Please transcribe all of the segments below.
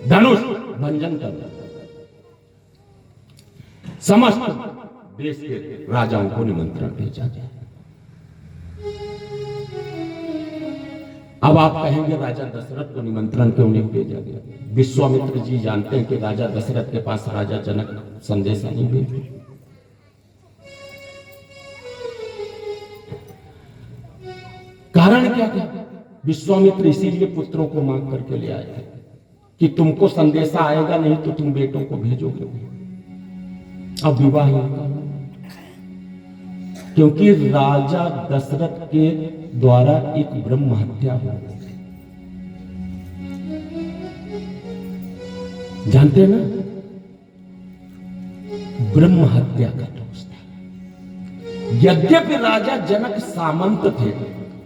धनुष भंजन कर समस्त देश के राजाओं को निमंत्रण भेजा गया। अब आप कहेंगे राजा दशरथ को निमंत्रण क्यों नहीं भेजा गया? विश्वामित्र जी जानते हैं कि राजा दशरथ के पास राजा जनक संदेशा नहीं भेजे। कारण क्या क्या? विश्वामित्र इसीलिए पुत्रों को मांग करके ले आए थे कि तुमको संदेशा आएगा नहीं तो तुम बेटों को भेजोगे। अब विवाह क्योंकि राजा दशरथ के द्वारा एक ब्रह्म हत्या हो गई। जानते हैं ना, ब्रह्म हत्या का दोष था। यद्यपि राजा जनक सामंत थे,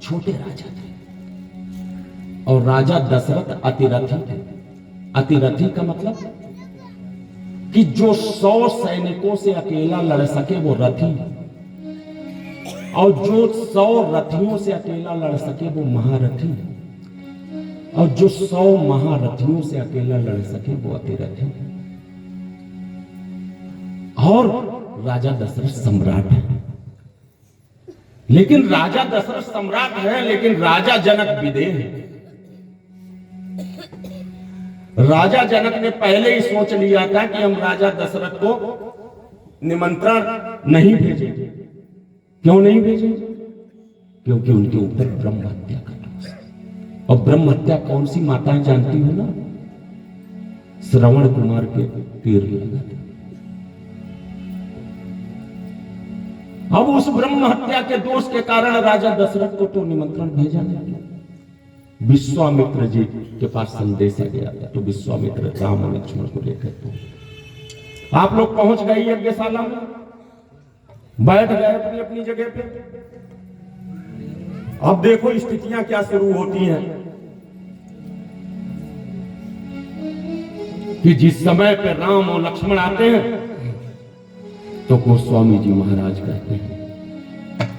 छोटे राजा थे, और राजा दशरथ अतिरथी थे। अतिरथी का मतलब कि जो 100 सैनिकों से अकेला लड़ सके वो रथी, और जो 100 रथियों से अकेला लड़ सके वो महारथी, और जो 100 महारथियों से अकेला लड़ सके वो अतिरथी। और राजा दशरथ सम्राट है, लेकिन राजा दशरथ सम्राट है, लेकिन राजा जनक विदेह है। राजा जनक ने पहले ही सोच लिया था कि हम राजा दशरथ को निमंत्रण नहीं भेजेंगे। क्यों नहीं भेजेंगे? क्योंकि उनके ऊपर ब्रह्म हत्या का दोष है। और ब्रह्म हत्या कौन सी माताएं जानती हो ना? श्रवण कुमार के तीर लगा था। अब उस ब्रह्म हत्या के दोष के कारण राजा दशरथ को तो निमंत्रण भेजा नहीं। विश्वामित्र जी के पास संदेश आ गया था, तो विश्वामित्र राम और लक्ष्मण को लेकर तो आप लोग पहुंच गए यज्ञशाला में, बैठ गए अपनी अपनी जगह पे। अब देखो स्थितियां क्या शुरू होती हैं कि जिस समय पे राम और लक्ष्मण आते हैं तो गोस्वामी जी महाराज कहते हैं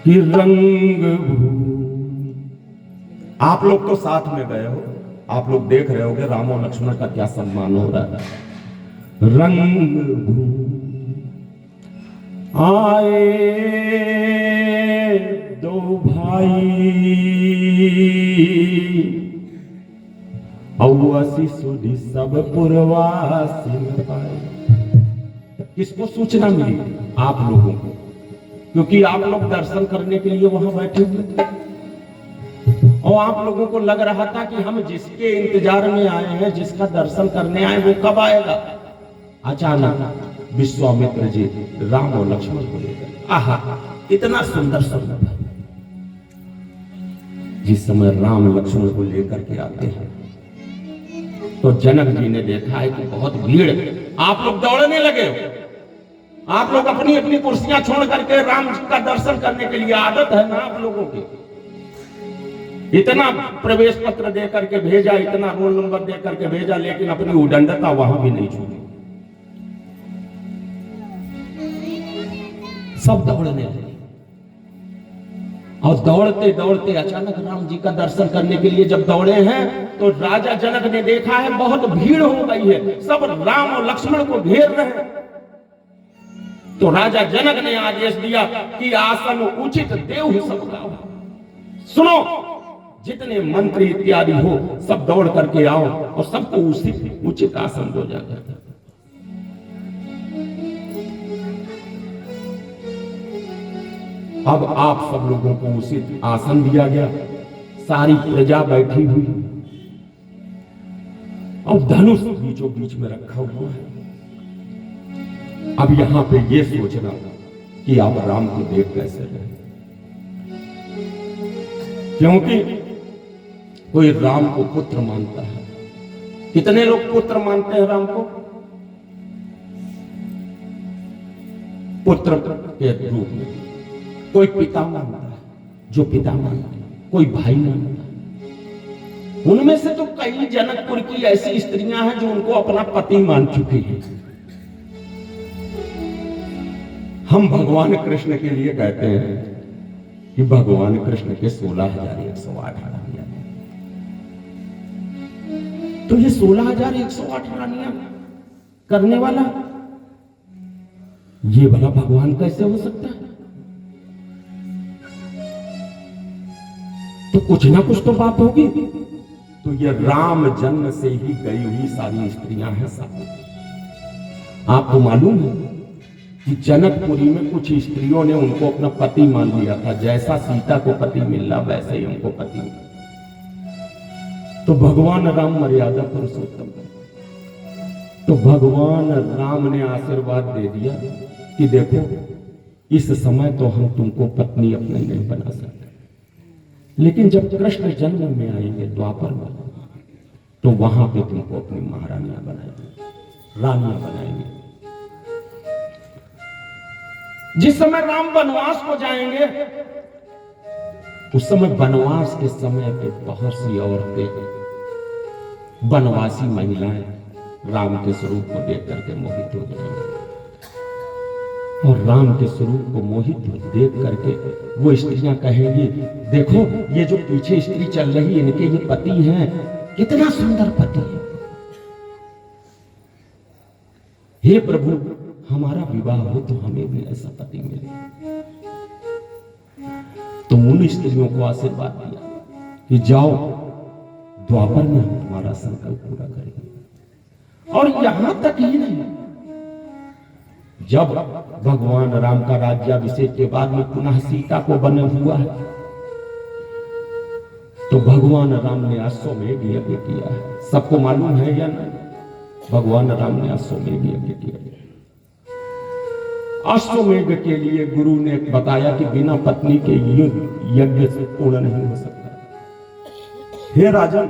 कि रंग, आप लोग तो साथ में गए हो, आप लोग देख रहे होगे राम और लक्ष्मण का क्या सम्मान हो रहा है। रंग आए दो भाई, औसी सुधी सब पुरवासी पाए। किसको सूचना मिली? आप लोगों को, क्योंकि आप लोग दर्शन करने के लिए वहां बैठे हुए थे, और आप लोगों को लग रहा था कि हम जिसके इंतजार में आए हैं, जिसका दर्शन करने आए, वो कब आएगा। अचानक विश्वामित्र जी राम और लक्ष्मण को लेकर, आहा इतना सुंदर सुंदर, जिस समय राम लक्ष्मण को लेकर के आते हैं तो जनक जी ने देखा है कि बहुत भीड़, आप लोग दौड़ने लगे हो, आप लोग अपनी अपनी कुर्सियां छोड़ करके राम का दर्शन करने के लिए, आदत है ना आप लोगों की। इतना प्रवेश पत्र दे करके भेजा, इतना रोल नंबर दे करके भेजा, लेकिन अपनी उदंडता वहां भी नहीं छूटी। सब दौड़ने लगे, और दौड़ते दौड़ते अचानक राम जी का दर्शन करने के लिए जब दौड़े हैं तो राजा जनक ने देखा है बहुत भीड़ हो गई है, सब राम और लक्ष्मण को घेर रहे हैं। तो राजा जनक ने आदेश दिया कि आसन उचित देव सबका। सुनो, जितने मंत्री इत्यादि हो सब दौड़ करके आओ और सबको उसी उचित आसन दो जाकर। अब आप सब लोगों को उचित आसन दिया गया, सारी प्रजा बैठी हुई, और धनुष बीचों बीच में रखा हुआ है। अब यहां पे ये सोचना कि आप राम को देख कैसे रहे, क्योंकि कोई राम को पुत्र मानता है। कितने लोग पुत्र मानते हैं राम को? पुत्र के रूप में कोई पिता मानता है, जो पिता मानता है, कोई भाई मानता है। उनमें से तो कई जनकपुर की ऐसी स्त्रियां हैं जो उनको अपना पति मान चुकी हैं। हम भगवान कृष्ण के लिए कहते हैं कि भगवान कृष्ण के 16,108 तो ये 16,108 रानियां करने वाला ये भला भगवान कैसे हो सकता है? तो कुछ ना कुछ तो बात होगी। तो ये राम जन्म से ही गई हुई सारी स्त्रियां हैं सब। आपको मालूम है कि जनकपुरी में कुछ स्त्रियों ने उनको अपना पति मान लिया था, जैसा सीता को पति मिलना वैसे ही उनको पति मिला। तो भगवान राम मर्यादा पुरुषोत्तम है। तो भगवान राम ने आशीर्वाद दे दिया कि देखो इस समय तो हम तुमको पत्नी अपने नहीं बना सकते, लेकिन जब कृष्ण जन्म में आएंगे द्वापर में, तो वहां पे तुमको अपनी महारानियां बनाएंगे, रानियां बनाएंगे। जिस समय राम वनवास को जाएंगे उस समय वनवास के समय पे बहुत सी औरतें वनवासी महिलाएं राम के स्वरूप को देख करके मोहित हो जाएंगे, और राम के स्वरूप को मोहित देख करके वो स्त्रियां कहेंगी देखो ये जो पीछे स्त्री चल रही है इनके ये पति हैं, कितना सुंदर पति है। हे प्रभु हमारा विवाह हो तो हमें भी ऐसा पति मिले। तो उन स्त्रियों को आशीर्वाद दिया कि जाओ द्वापर में हम तुम्हारा संकल्प पूरा करेंगे। और यहां तक ही नहीं, जब भगवान राम का राज्याभिषेक के बाद में पुनः सीता को बना हुआ है, तो भगवान राम ने अश्वमेध यज्ञ किया है। सबको मालूम है या नहीं? भगवान राम ने अश्वमेध यज्ञ किया है। अश्वमेध के लिए गुरु ने बताया कि बिना पत्नी के यज्ञ से पूर्ण नहीं हो सकता। हे राजन,